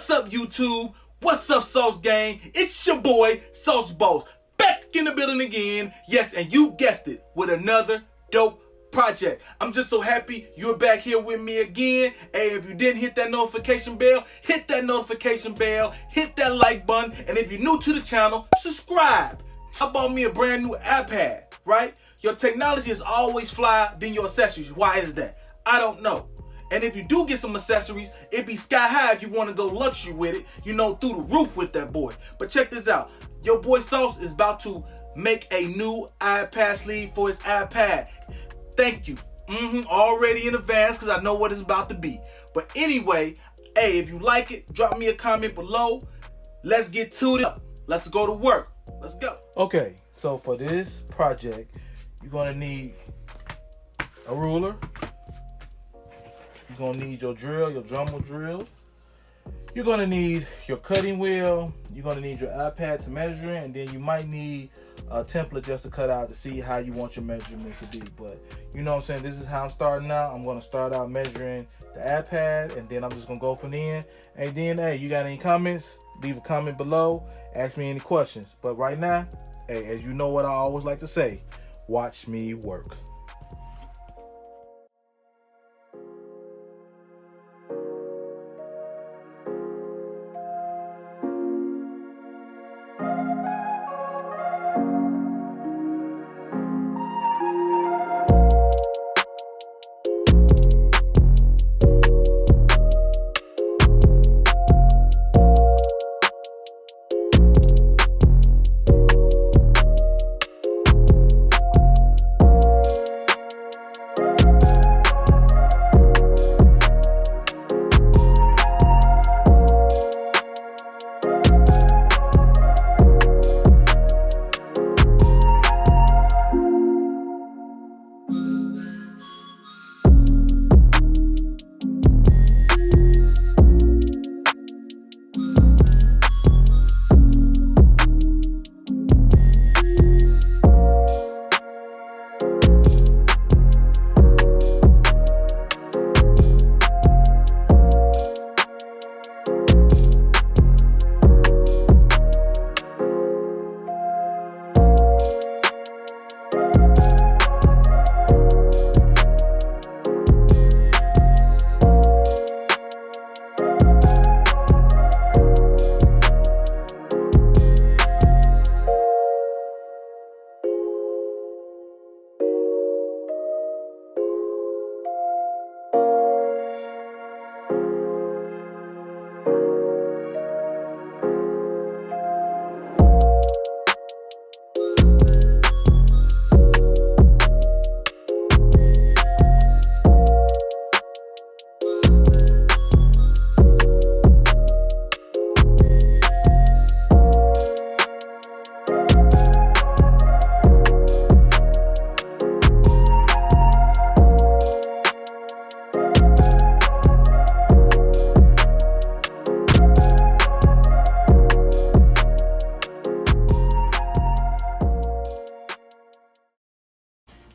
What's up, YouTube? What's up, Sauce Gang? It's your boy, Sauce Boss, back in the building again. Yes, and you guessed it, with another dope project. I'm just so happy you're back here with me again. Hey, if you didn't hit that notification bell, hit that notification bell, hit that like button, and if you're new to the channel, subscribe. I bought me a brand new iPad, right? Your technology is always fly than your accessories. Why is that? I don't know. And if you do get some accessories, it be sky high if you want to go luxury with it, you know, through the roof with that boy. But check this out. Your boy Sauce is about to make a new iPad sleeve for his iPad. Thank you. Already in advance, because I know what it's about to be. But anyway, hey, if you like it, drop me a comment below. Let's get to it. Let's go to work. Let's go. Okay, so for this project, you're going to need a ruler. You're gonna need your drill, your Dremel drill. You're gonna need your cutting wheel. You're gonna need your iPad to measure it, and then you might need a template just to cut out to see how you want your measurements to be. But you know what I'm saying, this is how I'm starting out. I'm gonna start out measuring the iPad, and then I'm just gonna go from there. And then, hey, you got any comments? Leave a comment below. Ask me any questions. But right now, hey, as you know what I always like to say, watch me work.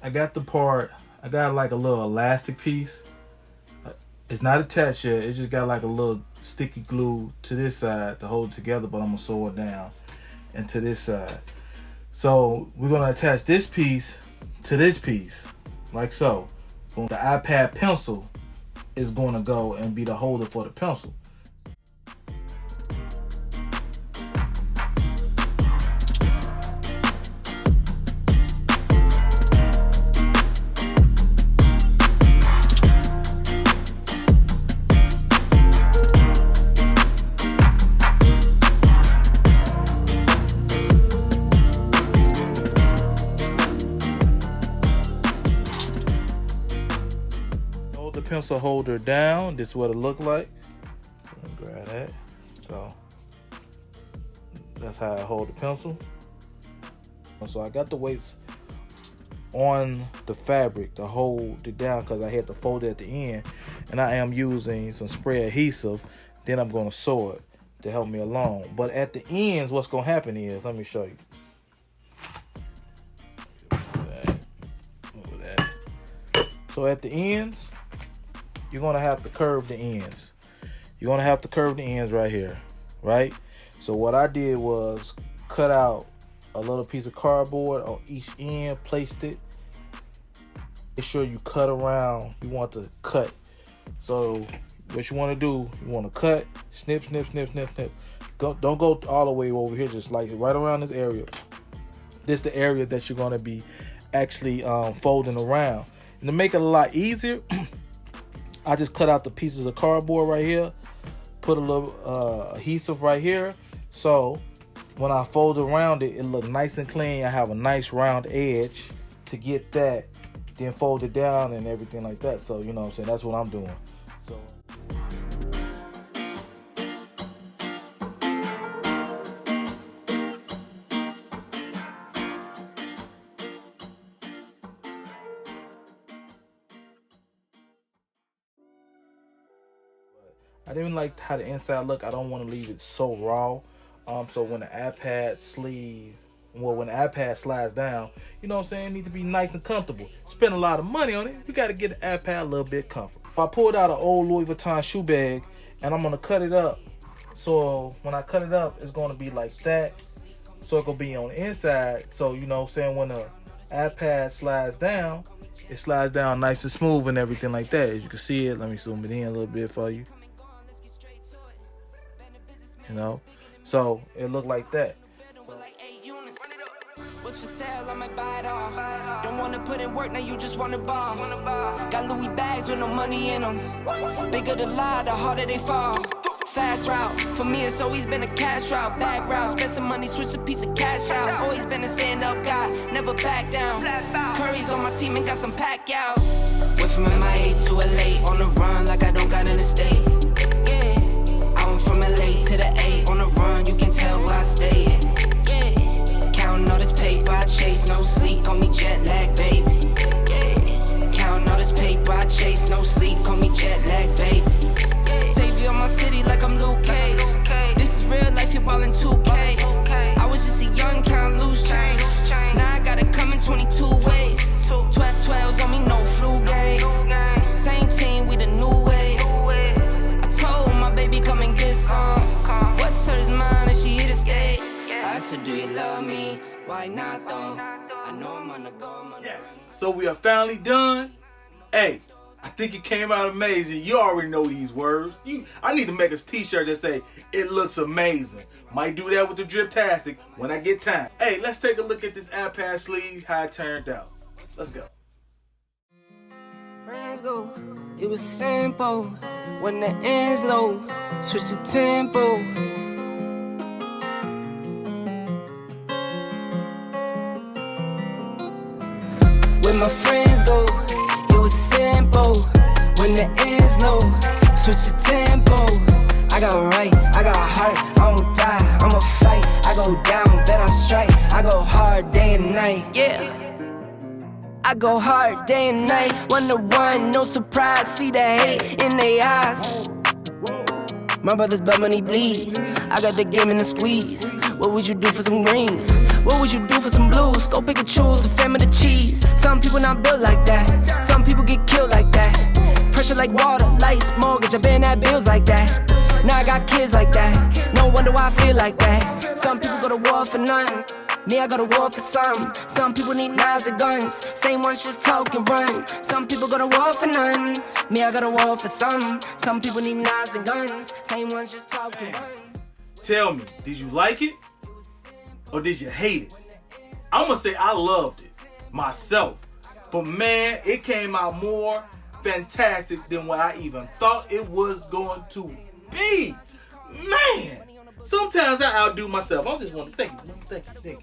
I got the part, I got like a little elastic piece. It's not attached yet, it just got like a little sticky glue to this side to hold it together, but I'm gonna sew it down and to this side. So we're gonna attach this piece to this piece, like so. The iPad pencil is gonna go and be the holder for the pencil. Pencil holder down. This is what it looked like. Grab that. So that's how I hold the pencil. So I got the weights on the fabric to hold it down because I had to fold it at the end, and I am using some spray adhesive. Then I'm going to sew it to help me along. But at the ends, what's going to happen is, let me show you. Move that. So at the ends, you're going to have to curve the ends. you're gonna have to curve the ends right here, right? So what I did was cut out a little piece of cardboard on each end, placed it. Make sure you cut around. You want to cut. So what you want to do, you want to cut, snip, snip, snip, snip, snip. Don't go all the way over here, just like right around this area. This is the area that you're gonna be actually folding around. And to make it a lot easier, I just cut out the pieces of cardboard right here, put a little adhesive right here, so when I fold around it, it look nice and clean. I have a nice round edge to get that, then fold it down and everything like that. So you know what I'm saying, that's what I'm doing. So I didn't like how the inside look. I don't want to leave it so raw. So when the iPad slides down, you know what I'm saying, it needs to be nice and comfortable. Spend a lot of money on it, you got to get the iPad a little bit comfortable. If I pulled out an old Louis Vuitton shoe bag and I'm gonna cut it up, so when I cut it up, it's gonna be like that. So it gonna be on the inside. So you know what I'm saying, when the iPad slides down, it slides down nice and smooth and everything like that. As you can see it, let me zoom it in a little bit for you. You know, so it looked like that. What's for sale, I might buy it all. Don't wanna put in work, now you just wanna ball. Got Louis bags with no money in them. Bigger the lie, the harder they fall. Fast route, for me it's always been a cash route. Bag route, spend some money, switch a piece of cash out. Always been a stand-up guy, never back down. Curry's on my team and got some pack outs. Went from MIA to LA, on the run like I don't got an estate. From LA to the A, on the run, you can tell where I stay. Counting all this paper, I chase, no sleep, call me jet lag, baby. Counting all this paper, I chase, no sleep, call me jet lag, baby. Savior of my city like I'm Luke Cage. This is real life, you're ballin' 2K. I was just a young count, loose change. Now I got it coming 22 ways. 12-12s on me, no flu game. Same team, we the new wave. Baby, come and get some. What's hers mine and she here to stay? I said, do you love me? Why not though? I know I'm on the go. Yes. So we are finally done. Hey, I think it came out amazing. You already know these words. I need to make a t-shirt that say, it looks amazing. Might do that with the Drip-tastic when I get time. Hey, let's take a look at this iPad sleeve, how it turned out. Let's go. Friends go, it was simple. When the end's low, switch the tempo. When my friends go, it was simple. When the end's low, switch the tempo. I got right, I got heart, I won't die, I'ma fight. I go down, bet I strike. I go hard day and night, yeah. I go hard day and night, 1-1, no surprise. See the hate in their eyes. My brother's blood money bleed. I got the game in the squeeze. What would you do for some green? What would you do for some blues? Go pick and choose, a family of cheese. Some people not built like that. Some people get killed like that. Pressure like water, lights, mortgage. I been at bills like that. Now I got kids like that. No wonder why I feel like that. Some people go to war for nothing. Me, I go to war for some. Some people need knives and guns. Same ones just talk and run. Some people go to war for none. Me, I go to war for some. Some people need knives and guns. Same ones just talk and run. Tell me, did you like it? Or did you hate it? I'm gonna say I loved it myself. But man, it came out more fantastic than what I even thought it was going to be. Man! Sometimes I outdo myself. I just want to thank you.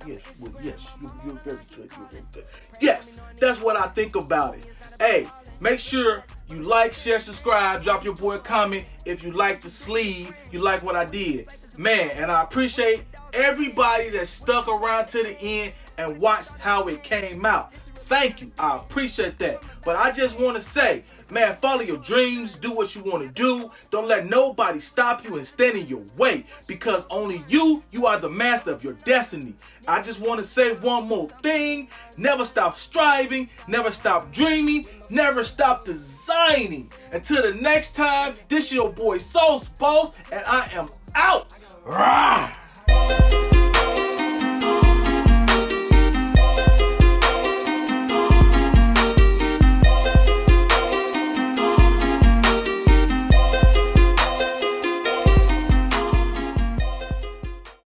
Yes, you're very good. You're very good. Yes, that's what I think about it. Hey, make sure you like, share, subscribe, drop your boy a comment if you like the sleeve, you like what I did. Man, and I appreciate everybody that stuck around to the end and watched how it came out. Thank you. I appreciate that. But I just want to say, Man, follow your dreams, do what you want to do. Don't let nobody stop you and stand in your way, because only you are the master of your destiny. I just want to say one more thing. Never stop striving, never stop dreaming, never stop designing. Until the next time, this is your boy Sauce Boss, and I am